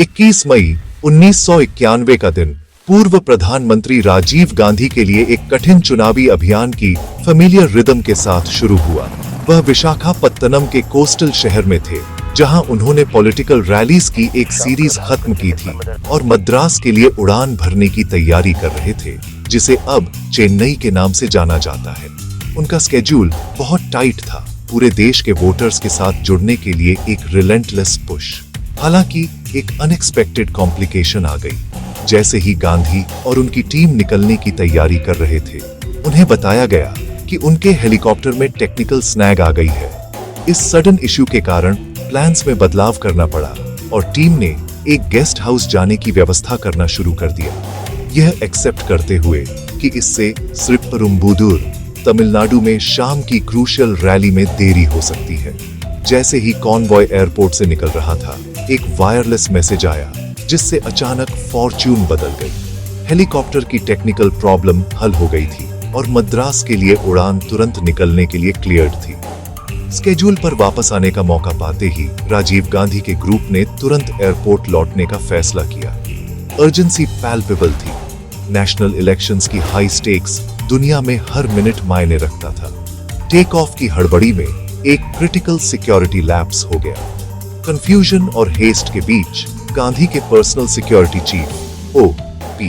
21 मई 1991 का दिन पूर्व प्रधानमंत्री राजीव गांधी के लिए एक कठिन चुनावी अभियान की फेमिलियर रिदम के साथ शुरू हुआ। वह विशाखापत्तनम के कोस्टल शहर में थे, जहां उन्होंने पॉलिटिकल रैलीज की एक सीरीज खत्म की थी और मद्रास के लिए उड़ान भरने की तैयारी कर रहे थे, जिसे अब चेन्नई के नाम से जाना जाता है। उनका स्केड्यूल बहुत टाइट था, पूरे देश के वोटर्स के साथ जुड़ने के लिए एक रिलेंटलेस पुश। हालांकि एक अनएक्सपेक्टेड कॉम्प्लिकेशन आ गई। जैसे ही गांधी और उनकी टीम निकलने की तैयारी कर रहे थे, उन्हें बताया गया कि उनके हेलीकॉप्टर में टेक्निकल स्नैग आ गई है। इस सडन इश्यू के कारण प्लान्स में बदलाव करना पड़ा और टीम ने एक गेस्ट हाउस जाने की व्यवस्था करना शुरू कर दिया, यह एक्सेप्ट करते हुए कि इससे श्रीपेरुम्बुदूर, तमिलनाडु में शाम की क्रूशियल रैली में देरी हो सकती है। जैसे ही कॉन्वॉय एयरपोर्ट से निकल रहा था, एक वायरलेस मैसेज आया जिससे अचानक फॉर्च्यून बदल गई। हेलीकॉप्टर की टेक्निकल प्रॉब्लम हल हो गई थी और मद्रास के लिए उड़ान तुरंत निकलने के लिए क्लियर्ड थी। स्केड्यूल पर वापस आने का मौका पाते ही राजीव गांधी के ग्रुप ने तुरंत एयरपोर्ट लौटने का फैसला किया। अर्जेंसी पैल्पेबल थी। नेशनल इलेक्शंस की हाई स्टेक्स दुनिया में हर मिनट मायने रखता था। टेक ऑफ की हड़बड़ी में एक क्रिटिकल सिक्योरिटी लैप्स हो गया। कंफ्यूजन और हेस्ट के बीच गांधी के पर्सनल सिक्योरिटी चीफ O.P.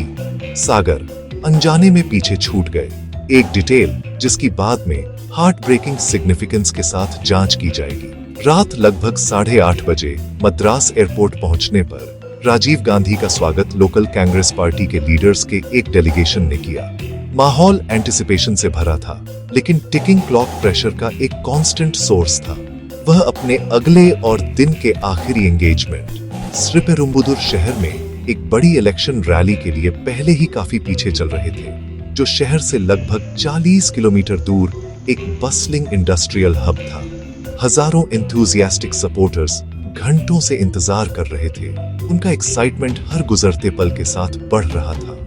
सागर अनजाने में पीछे छूट गए। एक डिटेल जिसकी बाद में हार्ट ब्रेकिंग सिग्निफिकेंस के साथ जांच की जाएगी। रात लगभग 8:30 बजे मद्रास एयरपोर्ट पहुंचने पर राजीव गांधी का स्वागत लोकल कांग्रेस पार्टी के लीडर्स के एक डेलीगेशन ने किया। माहौल एंटिसिपेशन से भरा था, लेकिन टिकिंग क्लॉक प्रेशर का एक कांस्टेंट सोर्स था। वह अपने अगले और दिन के आखिरी एंगेजमेंट श्रीपेरुम्बुदूर शहर में एक बड़ी इलेक्शन रैली के लिए पहले ही काफी पीछे चल रहे थे, जो शहर से लगभग 40 किलोमीटर दूर एक बस्लिंग इंडस्ट्रियल हब था। हजारों एंथुसियास्टिक सपोर्टर्स घंटों से इंतजार कर रहे थे। उनका एक्साइटमेंट हर गुजरते पल के साथ बढ़ रहा था।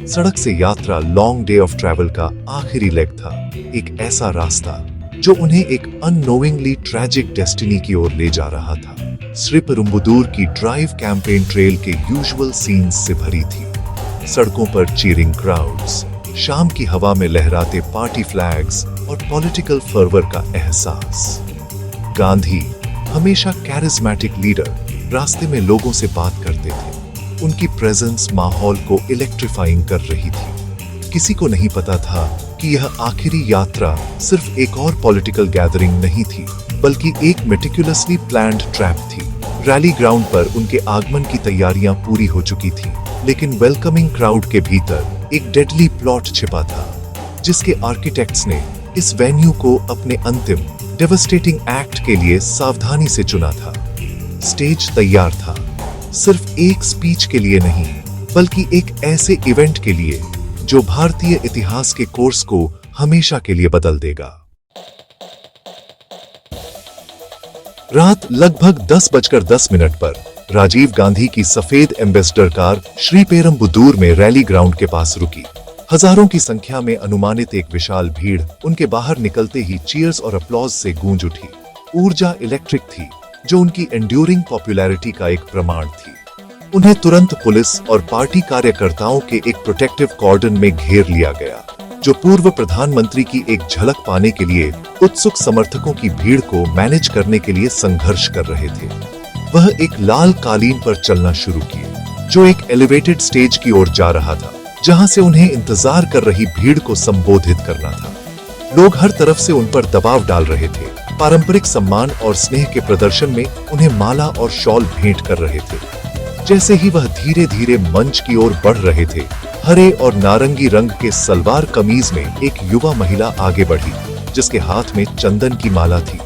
सड़क से यात्रा लॉन्ग डे ऑफ ट्रैवल का आखिरी लेग था, एक ऐसा रास्ता जो उन्हें एक अननोइंगली ट्रैजिक डेस्टिनी की ओर ले जा रहा था। श्रीपेरुम्बुदूर की ड्राइव कैंपेन ट्रेल के यूजुअल सीन्स से भरी थी। सड़कों पर चीरिंग क्राउड्स, शाम की हवा में लहराते पार्टी फ्लैग्स और पॉलिटिकल फर्वर का एहसास। गांधी, हमेशा कैरिस्मेटिक लीडर, रास्ते में लोगों से बात करते थे। उनकी प्रेजेंस माहौल को इलेक्ट्रीफाइंग कर रही थी। किसी को नहीं पता था कि यह आखिरी यात्रा सिर्फ एक और पॉलिटिकल गैदरिंग नहीं थी, बल्कि एक मेटिकुलसली प्लान्ड ट्रैप थी। रैली ग्राउंड पर उनके आगमन की तैयारियां पूरी हो चुकी थी, लेकिन वेलकमिंग क्राउड के भीतर एक डेडली प्लॉट छिपा था, जिसके आर्किटेक्ट्स ने इस वेन्यू को अपने अंतिम डेवस्टेटिंग एक्ट के लिए सावधानी से चुना था। स्टेज तैयार था, सिर्फ एक स्पीच के लिए नहीं, बल्कि एक ऐसे इवेंट के लिए जो भारतीय इतिहास के कोर्स को हमेशा के लिए बदल देगा। रात लगभग 10:10 पर राजीव गांधी की सफेद एम्बेसडर कार श्रीपेरुम्बुदूर में रैली ग्राउंड के पास रुकी। हजारों की संख्या में अनुमानित एक विशाल भीड़ उनके बाहर निकलते ही चीयर्स और अपलॉज से गूंज उठी। ऊर्जा इलेक्ट्रिक थी, जो उनकी एंड्यूरिंग पॉपुलैरिटी का एक प्रमाण थी। उन्हें तुरंत पुलिस और पार्टी कार्यकर्ताओं के एक प्रोटेक्टिव कॉर्डन में घेर लिया गया, जो पूर्व प्रधानमंत्री की एक झलक पाने के लिए उत्सुक समर्थकों की भीड़ को मैनेज करने के लिए संघर्ष कर रहे थे। वह एक लाल कालीन पर चलना शुरू किए, जो एक एलिवेटेड स्टेज की ओर जा रहा था, जहां से उन्हें इंतजार कर रही भीड़ को संबोधित करना था। लोग हर तरफ से उन पर दबाव डाल रहे थे। पारंपरिक सम्मान और स्नेह के प्रदर्शन में उन्हें माला और शॉल भेंट कर रहे थे। जैसे ही वह धीरे धीरे मंच की ओर बढ़ रहे थे, हरे और नारंगी रंग के सलवार कमीज में एक युवा महिला आगे बढ़ी, जिसके हाथ में चंदन की माला थी।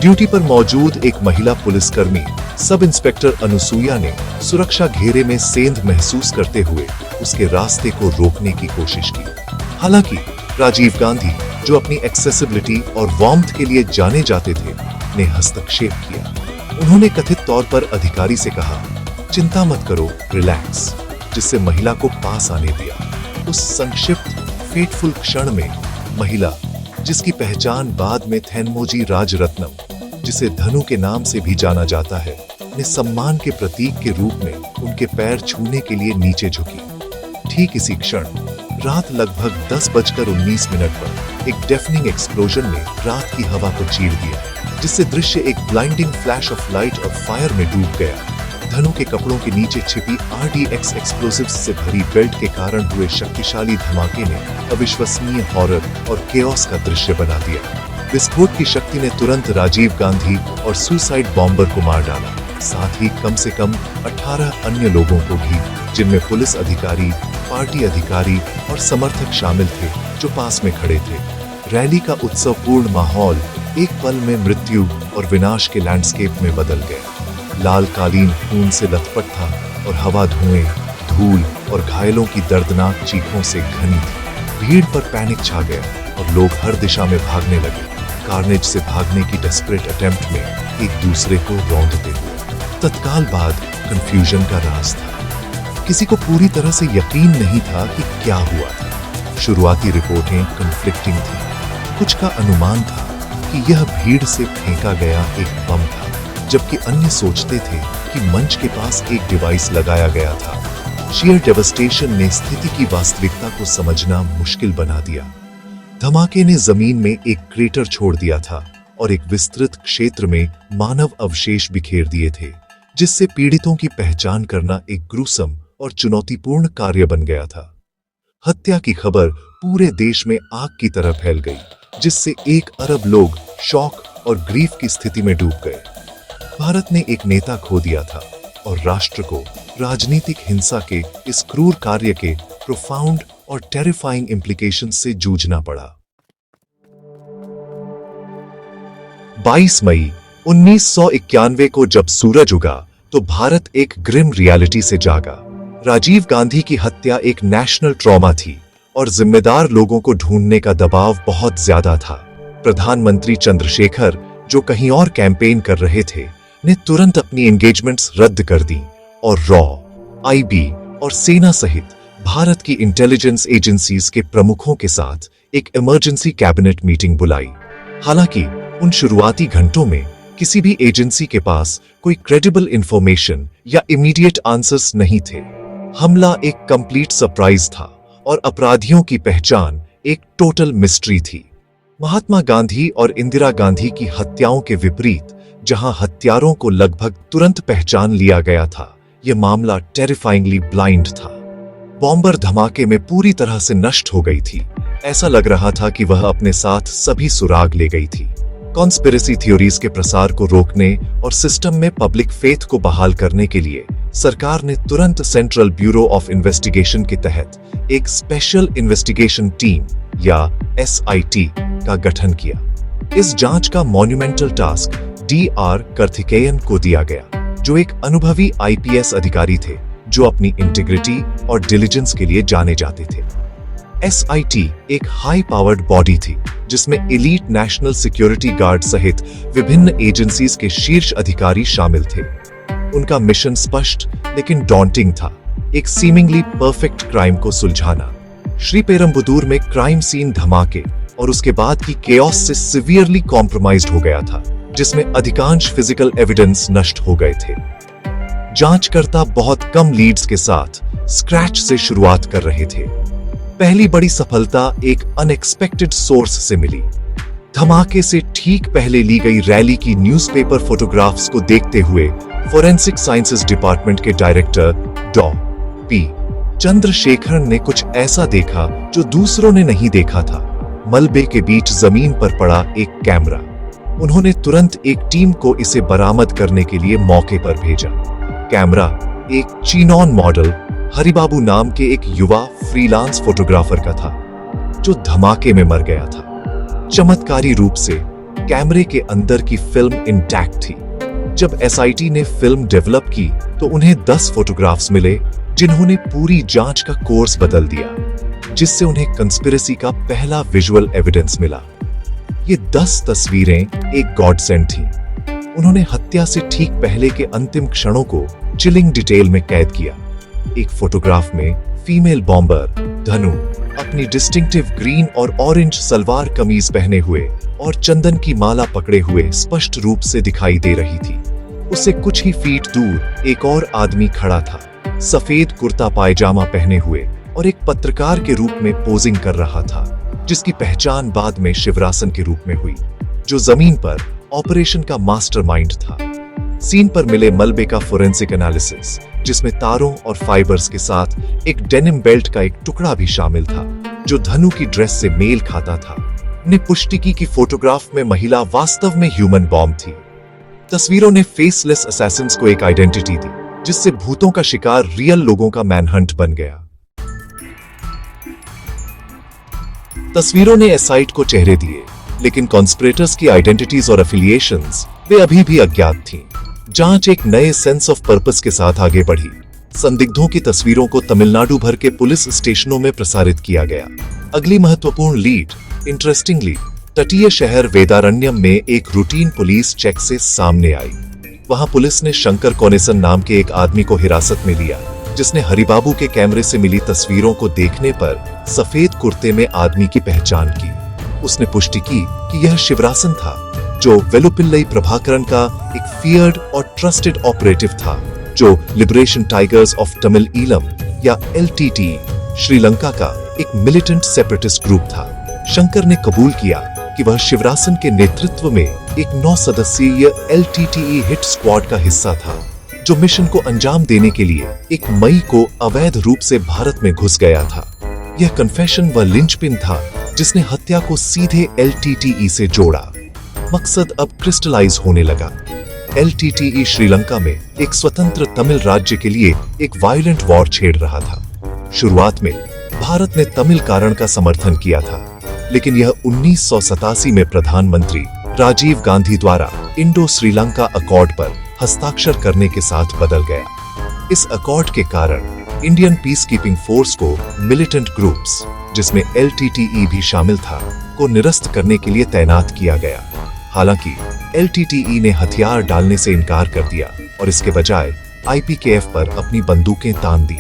ड्यूटी पर मौजूद एक महिला पुलिसकर्मी सब इंस्पेक्टर अनुसुईया ने सुरक्षा घेरे में सेंध महसूस करते हुए उसके रास्ते को रोकने की कोशिश की। हालांकि राजीव गांधी, जो अपनी एक्सेसिबिलिटी और वार्मथ के लिए जाने जाते थे, ने हस्तक्षेप किया। उन्होंने कथित तौर पर अधिकारी से कहा, चिंता मत करो, रिलैक्स, जिससे महिला को पास आने दिया। उस संक्षिप्त फेटफुल क्षण में महिला, जिसकी पहचान बाद में थेन्मोजी राजरत्नम, जिसे धनु के नाम से भी जाना जाता है, अपने सम्मान के प्रतीक के रूप में उनके पैर छूने के लिए नीचे झुकी। ठीक इसी क्षण रात लगभग 10:19 पर एक डेफनिंग एक्सप्लोजन ने रात की हवा को चीर दिया, जिससे दृश्य एक ब्लाइंडिंग फ्लैश ऑफ लाइट और फायर में डूब गया। धनु के कपड़ों के नीचे छिपी RDX एक्सप्लोसिव्स से भरी बेल्ट के कारण हुए शक्तिशाली धमाके ने अविश्वसनीय हॉरर और केओस का दृश्य बना दिया। विस्फोट की शक्ति ने तुरंत राजीव गांधी और सुसाइड बॉम्बर को मार डाला, साथ ही कम से कम 18 अन्य लोगों को भी, जिनमें पुलिस अधिकारी, पार्टी अधिकारी और समर्थक शामिल थे जो पास में खड़े थे। रैली का उत्सवपूर्ण माहौल एक पल में मृत्यु और विनाश के लैंडस्केप में बदल गया। लाल कालीन खून से लथपथ था और हवा धुएं, धूल और घायलों की दर्दनाक चीखों से घनी थी। भीड़ पर पैनिक छा गया और लोग हर दिशा में भागने लगे, कार्नेज से भागने की डेस्परेट अटेम्प्ट में एक दूसरे को रौंदते हुए। तत्काल बाद कंफ्यूजन का राज था। किसी को पूरी तरह से यकीन नहीं था कि क्या हुआ था। शुरुआती रिपोर्टें कन्फ्लिक्टिंग थीं। कुछ का अनुमान था कि यह भीड़ से फेंका गया एक बम था, जबकि अन्य सोचते थे कि मंच के पास एक डिवाइस लगाया गया था। शेयर डेवस्टेशन ने स्थिति की वास्तविकता को समझना मुश्किल बना दिया। धमाके ने जमीन में एक क्रेटर छोड़ दिया था और एक विस्तृत क्षेत्र में मानव अवशेष बिखेर दिए थे, जिससे पीड़ितों की पहचान करना एक ग्रुसम और चुनौतीपूर्ण कार्य बन गया था। हत्या की खबर पूरे देश में आग की तरह फैल गई, जिससे 1 अरब लोग शॉक और ग्रीफ की स्थिति में डूब गए। भारत ने एक नेता खो दिया था और राष्ट्र को राजनीतिक हिंसा के इस क्रूर कार्य के प्रोफाउंड और टेरिफाइंग इम्प्लीकेशंस से जूझना पड़ा। 22 मई 1991 को जब सूरज उगा तो भारत एक ग्रिम रियलिटी से जागा। राजीव गांधी की हत्या एक नेशनल ट्रॉमा थी और जिम्मेदार लोगों को ढूंढने का दबाव बहुत ज्यादा था। प्रधानमंत्री चंद्रशेखर, जो कहीं और कैंपेन कर रहे थे, ने तुरंत अपनी एंगेजमेंट्स रद्द कर दी और रॉ, IB और सेना सहित भारत की इंटेलिजेंस एजेंसीज के प्रमुखों के साथ एक इमरजेंसी कैबिनेट मीटिंग बुलाई। हालांकि उन शुरुआती घंटों में किसी भी एजेंसी के पास कोई क्रेडिबल इंफॉर्मेशन या इमीडिएट आंसर्स नहीं थे। हमला एक कंप्लीट सरप्राइज था और अपराधियों की पहचान एक टोटल मिस्ट्री थी। महात्मा गांधी और इंदिरा गांधी की हत्याओं के विपरीत, जहां हत्यारों को लगभग तुरंत पहचान लिया गया था, यह मामला टेरिफाइंगली ब्लाइंड था। बॉम्बर धमाके में पूरी तरह से नष्ट हो गई थी। ऐसा लग रहा था कि वह अपने साथ सभी सुराग ले गई थी। कॉन्स्पिरेसी थ्योरीज के प्रसार को रोकने और सिस्टम में पब्लिक फेथ को बहाल करने के लिए सरकार ने तुरंत सेंट्रल ब्यूरो ऑफ इन्वेस्टिगेशन के तहत एक स्पेशल इन्वेस्टिगेशन टीम या SIT का गठन किया। इस जांच का मॉन्यूमेंटल टास्क DR कार्थिकेयन को दिया गया, जो एक अनुभवी IPS अधिकारी थे जो अपनी इंटीग्रिटी और डिलिजेंस के लिए जाने जाते थे। SIT एक हाई पावर्ड बॉडी थी जिसमें एलीट नेशनल सिक्योरिटी गार्ड सहित विभिन्न एजेंसीज के शीर्ष अधिकारी शामिल थे। उनका मिशन स्पष्ट लेकिन डॉन्टिंग था, एक सीमिंगली परफेक्ट क्राइम को सुलझाना। श्रीपेरुम्बदूर में क्राइम सीन धमाके और उसके बाद की केओस से सिवियरली कॉम्प्रोमाइज्ड हो गया था, जिसमें अधिकांश फिजिकल एविडेंस नष्ट हो गए थे। जांचकर्ता बहुत कम लीड्स के साथ स्क्रैच से शुरुआत कर रहे थे। पहली बड़ी सफलता एक अनएक्सपेक्टेड सोर्स से मिली। धमाके से ठीक पहले ली गई रैली की न्यूज़पेपर फोटोग्राफ्स को देखते हुए फोरेंसिक साइंसेज डिपार्टमेंट के डायरेक्टर डॉ. P. चंद्रशेखरन ने कुछ ऐसा देखा जो दूसरों ने नहीं देखा था। मलबे के बीच जमीन पर पड़ा एक कैमरा। उन्होंने तुरंत एक टीम को इसे बरामद करने के लिए मौके पर भेजा। कैमरा एक चीनॉन मॉडल हरिबाबू नाम के एक युवा फ्रीलांस फोटोग्राफर का था, जो धमाके में मर गया था। चमत्कारी रूप से कैमरे के अंदर की फिल्म इंटैक्ट थी। जब SIT ने फिल्म डेवलप की तो उन्हें 10 फोटोग्राफ्स मिले जिन्होंने पूरी जांच का कोर्स बदल दिया, जिससे उन्हें कंस्पिरेसी का पहला विजुअल एविडेंस मिला। ये 10 तस्वीरें एक गॉडसेंड थीं। उन्होंने हत्या से ठीक पहले के अंतिम क्षणों को चिलिंग डिटेल में कैद किया। एक फोटोग्राफ में फीमेल बॉम्बर धनु अपनी डिस्टिंक्टिव ग्रीन और ऑरेंज सलवार कमीज पहने हुए और चंदन की माला पकड़े हुए स्पष्ट रूप से दिखाई दे रही थी। उससे कुछ ही फीट दूर एक और आदमी खड़ा था, सफेद कुर्ता पायजामा पहने हुए और एक पत्रकार के रूप में पोजिंग कर रहा था, जिसकी पहचान बाद में शिवरासन के रूप में हुई, जो जमीन पर ऑपरेशन का मास्टरमाइंड था। सीन पर मिले मलबे का फोरेंसिक एनालिसिस, जिसमें तारों और फाइबर्स के साथ एक डेनिम बेल्ट का एक टुकड़ा भी शामिल था, जो धनु की ड्रेस से मेल खाता था, ने पुष्टि की कि फोटोग्राफ में महिला वास्तव में ह्यूमन बॉम्ब थी। तस्वीरों ने फेसलेस असैसिन्स को एक आइडेंटिटी दी, जिससे भूतों का शिकार रियल लोगों का मैनहंट बन गया। तस्वीरों ने एसाइट को चेहरे दिए, लेकिन कॉन्स्पिरेटर्स की आइडेंटिटीज और एफिलिएशंस वे अभी भी अज्ञात थीं। जांच एक नए सेंस ऑफ पर्पस के साथ आगे बढ़ी। संदिग्धों की तस्वीरों को तमिलनाडु भर के पुलिस स्टेशनों में प्रसारित किया गया। अगली महत्वपूर्ण लीड, इंटरेस्टिंगली, तटीय शहर वेदारण्यम में एक रूटीन पुलिस चेक से सामने आई। वहां पुलिस ने शंकर कोनेसन नाम के एक आदमी को हिरासत में लिया, जिसने हरिबाबू के कैमरे से मिली तस्वीरों को देखने पर सफेद कुर्ते में आदमी की पहचान की। उसने पुष्टि की कि यह शिवरासन था, जो वेलुपिल्लई प्रभाकरन का एक फियर्ड और ट्रस्टेड ऑपरेटिव था, जो liberation tigers of Tamil Eelam या LTT श्रीलंका का एक मिलिटेंट सेपरेटिस्ट ग्रुप था। शंकर ने कबूल किया कि वह शिवरासन के नेतृत्व में एक 9 सदस्यीय LTTE हिट स्क्वाड का हिस्सा था, जो मिशन को अंजाम देने के लिए 1 मई को अवैध रूप से भारत में घुस गया था। यह कन्फेशन व लिंचपिन था जिसने हत्या को सीधे LTTE से जोड़ा। मकसद अब क्रिस्टलाइज होने लगा। LTTE श्रीलंका में एक स्वतंत्र तमिल राज्य के लिए एक वायलेंट वॉर छेड़ रहा था। शुरुआत में भारत ने तमिल कारण का समर्थन किया था, लेकिन यह 1987 में प्रधानमंत्री राजीव गांधी द्वारा इंडो श्रीलंका अकॉर्ड पर हस्ताक्षर करने के साथ बदल गया। इस अकॉर्ड के कारण इंडियन पीस कीपिंग फोर्स को मिलिटेंट ग्रुप्स, जिसमें LTTE भी शामिल था, को निरस्त करने के लिए तैनात किया गया। हालांकि LTTE ने हथियार डालने से इनकार कर दिया और इसके बजाय IPKF पर अपनी बंदूकें तान दी।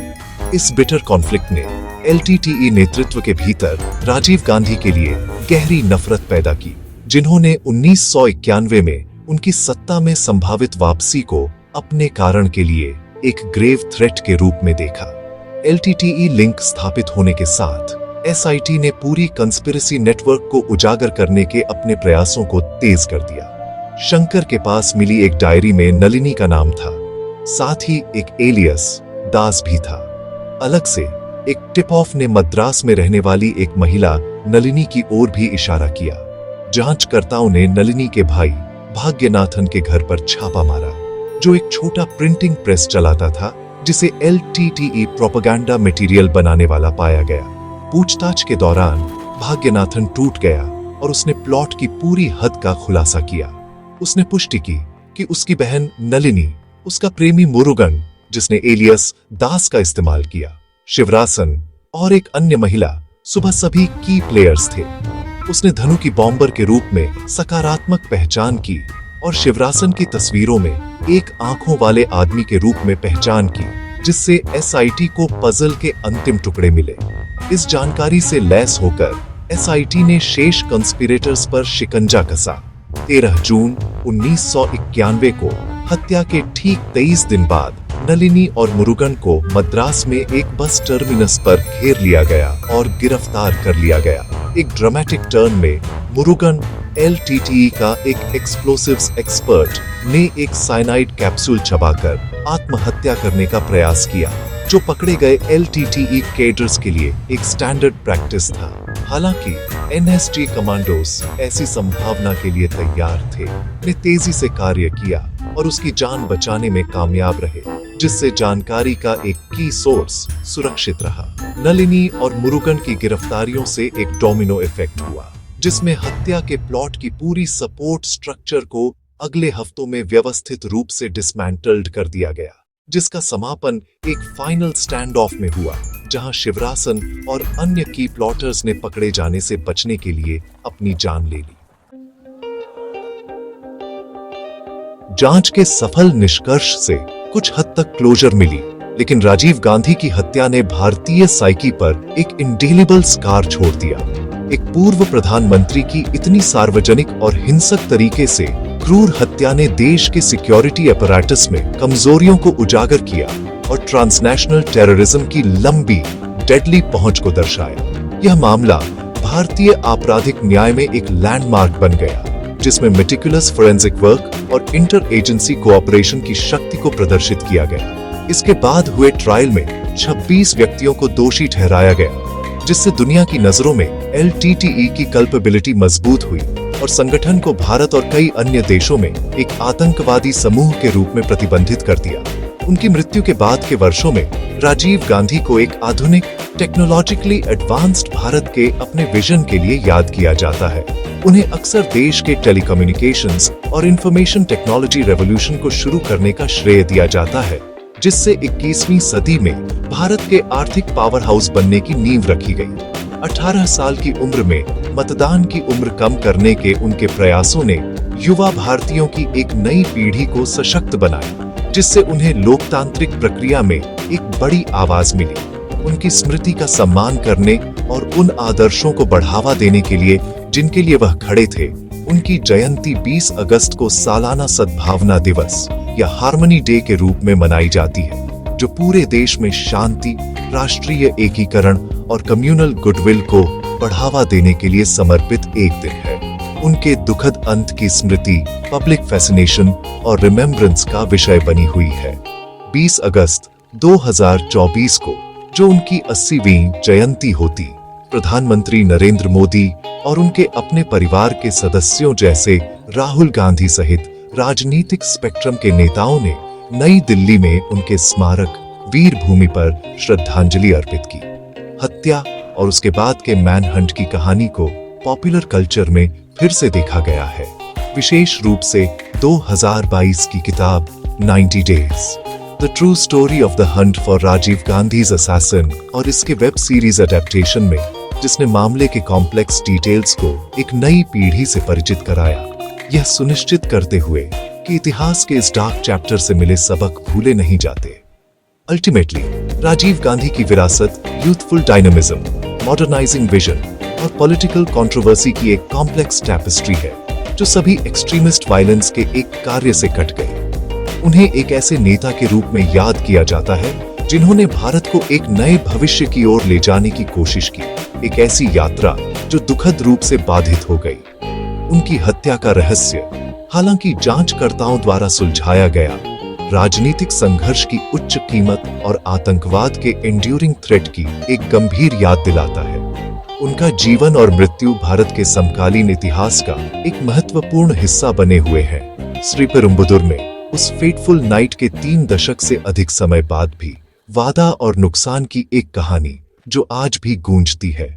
इस बिटर कॉन्फ्लिक्ट ने LTTE नेतृत्व के भीतर राजीव गांधी के लिए गहरी नफरत पैदा की, जिन्होंने 1991 में उनकी सत्ता में संभावित वापसी को अपने कारण के लिए एक ग्रेव थ्रेट के रूप में देखा। LTTE लिंक स्थापित होने के साथ SIT ने पूरी कंस्पिरेसी नेटवर्क को उजागर करने के अपने प्रयासों को तेज कर दिया। शंकर के पास मिली एक डायरी में नलिनी का नाम था, साथ ही एक एलियस दास भी था। अलग से एक टिप ऑफ ने मद्रास में रहने वाली एक महिला नलिनी की ओर भी इशारा किया। जांचकर्ताओं ने नलिनी के भाई भाग्यनाथन के घर पर छापा मारा, जो एक छोटा प्रिंटिंग प्रेस चलाता था, जिसे LTTE प्रोपेगेंडा मटेरियल बनाने वाला पाया गया। पूछताछ के दौरान भाग्यनाथन टूट गया और उसने प्लॉट की पूरी हद का खुलासा किया। उसने पुष्टि की कि उसकी बहन नलिनी, उसका प्रेमी मुरुगन, जिसने एलियस दास का इस्तेमाल किया, शिवरासन और एक अन्य महिला सुबह सभी की प्लेयर्स थे। उसने धनु की बॉम्बर के रूप में सकारात्मक पहचान की और शिवरासन की तस्वीरों में एक आंखों वाले आदमी के रूप में पहचान की, जिससे SIT को पजल के अंतिम टुकड़े मिले। इस जानकारी से लैस होकर SIT ने शेष कंस्पिरेटर्स पर शिकंजा कसा। 13 जून 1991 को हत्या के ठीक 23 दिन बाद नलिनी और मुरुगन को मद्रास में एक बस टर्मिनस पर घेर लिया गया और गिरफ्तार कर लिया गया। एक ड्रामेटिक टर्न में मुरुगन, LTTE का एक एक्सप्लोसिव्स एक्सपर्ट, ने एक साइनाइड कैप्सूल चबाकर आत्महत्या करने का प्रयास किया, जो पकड़े गए LTTE कैडर्स के लिए एक स्टैंडर्ड प्रैक्टिस था। हालांकि NSG कमांडोस ऐसी संभावना के लिए तैयार थे, ने तेजी से कार्य किया और उसकी जान बचाने में कामयाब रहे, जिससे जानकारी का एक की सोर्स सुरक्षित रहा। नलिनी और मुरुगन की गिरफ्तारियों से एक डोमिनो इफेक्ट हुआ, जिसमें हत्या के प्लॉट की पूरी सपोर्ट स्ट्रक्चर को अगले हफ्तों में व्यवस्थित रूप से डिसमेंटल्ड कर दिया गया, जिसका समापन एक फाइनल स्टैंड ऑफ में हुआ, जहां शिवरासन और अन्य की प्लॉटर्स ने पकड़े जाने से बचने के लिए अपनी जान ले ली। जांच के सफल निष्कर्ष से कुछ हद तक क्लोजर मिली, लेकिन राजीव गांधी की हत्या ने भारतीय साइकी पर एक इंडेलिबल स्कार छोड़ दिया। एक पूर्व प्रधानमंत्री की इतनी सार्वजनिक और हिंसक तरीके से क्रूर हत्या ने देश के सिक्योरिटी अपैरेटस में कमजोरियों को उजागर किया और ट्रांसनेशनल टेररिज्म की लंबी डेडली पहुंच को दर्शाया। यह मामला भारतीय आपराधिक न्याय में एक लैंडमार्क बन गया, जिसमें मेटिकुलस फोरेंसिक वर्क और इंटर एजेंसी कोऑपरेशन की शक्ति को प्रदर्शित किया गया। इसके बाद हुए ट्रायल में 26 व्यक्तियों को दोषी ठहराया गया, जिससे दुनिया की नजरों में LTTE की कल्पेबिलिटी मजबूत हुई और संगठन को भारत और कई अन्य देशों में एक आतंकवादी समूह के रूप में प्रतिबंधित कर दिया। उनकी मृत्यु के बाद के वर्षों में राजीव गांधी को एक आधुनिक टेक्नोलॉजिकली एडवांस्ड भारत के अपने विजन के लिए याद किया जाता है। उन्हें अक्सर देश के टेलीकम्युनिकेशंस और इंफॉर्मेशन टेक्नोलॉजी रेवोल्यूशन को शुरू करने का श्रेय दिया जाता है, जिससे 21वीं सदी में भारत के आर्थिक पावर हाउस बनने की नींव रखी गई। 18 साल की उम्र में मतदान की उम्र कम करने के उनके प्रयासों ने युवा भारतीयों की एक नई पीढ़ी को सशक्त बनाया, जिससे उन्हें लोकतांत्रिक प्रक्रिया में एक बड़ी आवाज मिली। उनकी स्मृति का सम्मान करने और उन आदर्शों को बढ़ावा देने के लिए जिनके लिए वह खड़े थे, उनकी जयंती 20 अगस्त को सालाना सद्भावना दिवस या हार्मनी डे के रूप में मनाई जाती है, जो पूरे देश में शांति, राष्ट्रीय एकीकरण और कम्युनल गुडविल को बढ़ावा देने के लिए समर्पित एक दिन है। उनके दुखद अंत की स्मृति पब्लिक फैसिनेशन और रिमेम्बरेंस का विषय बनी हुई है। 20 अगस्त 2024 को, जो उनकी 80वीं जयंती होती, प्रधानमंत्री नरेंद्र मोदी और उनके अपने परिवार के सदस्यों जैसे राहुल गांधी सहित राजनीतिक स्पेक्ट्रम के नेताओं ने नई दिल्ली में उनके स्मारक वीर भूमि पर श्रद्धांजलि अर्पित की। हत्या और उसके बाद के मैनहंट की कहानी को पॉपुलर कल्चर में फिर से देखा गया है, विशेष रूप से 2022 की किताब 90 days the true story of the hunt for Rajiv Gandhi's assassin और इसके वेब सीरीज अडेप्टेशन में, जिसने मामले के कॉम्प्लेक्स डिटेल्स को एक नई पीढ़ी से परिचित कराया, यह सुनिश्चित करते हुए कि इतिहास के इस डार्क चैप्टर से मिले सबक भूले नहीं जाते। अल्टीमेटली राजीव गांधी की विरासत यूथफुल डायनामिज्म, मॉडर्नाइजिंग विजन और पॉलिटिकल कंट्रोवर्सी की एक कॉम्प्लेक्स टैपेस्ट्री है, जो सभी एक्सट्रीमिस्ट वायलेंस के एक कार्य से कट गए। उन्हें एक ऐसे नेता के रूप में याद किया जाता है जिन्होंने भारत को एक नए भविष्य की ओर ले जाने की कोशिश की, एक ऐसी यात्रा जो दुखद रूप से बाधित हो गई। उनकी हत्या का रहस्य, हालांकि जांचकर्ताओं द्वारा सुलझाया गया, राजनीतिक संघर्ष की उच्च कीमत और आतंकवाद के एंड्यूरिंग थ्रेट की एक गंभीर याद दिलाता है। उनका जीवन और मृत्यु भारत के समकालीन इतिहास का एक महत्वपूर्ण हिस्सा बने हुए हैं। श्रीपेरुम्बदुर में उस फेटफुल नाइट के 3 दशक से अधिक समय बाद भी वादा और नुकसान की एक कहानी जो आज भी गूंजती है।